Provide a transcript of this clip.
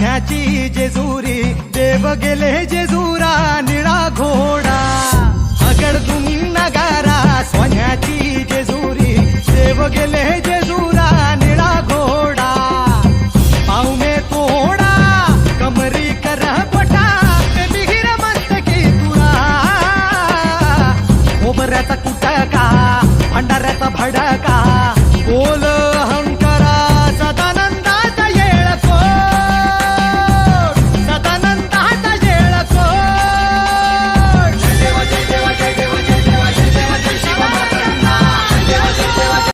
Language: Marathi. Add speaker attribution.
Speaker 1: सोन्याची जेजुरी देव गेले जेजुरा निळा घोडा अगडदुम नगारा सोन्याची जेजुरी देव गेले जेजुरा निळा घोडा पाऊ में तोडा कमरी कर पटा ते बिहिर मस्तकी तुरा खोबऱ्याचा कुटका भंडाऱ्याचा भडका बोल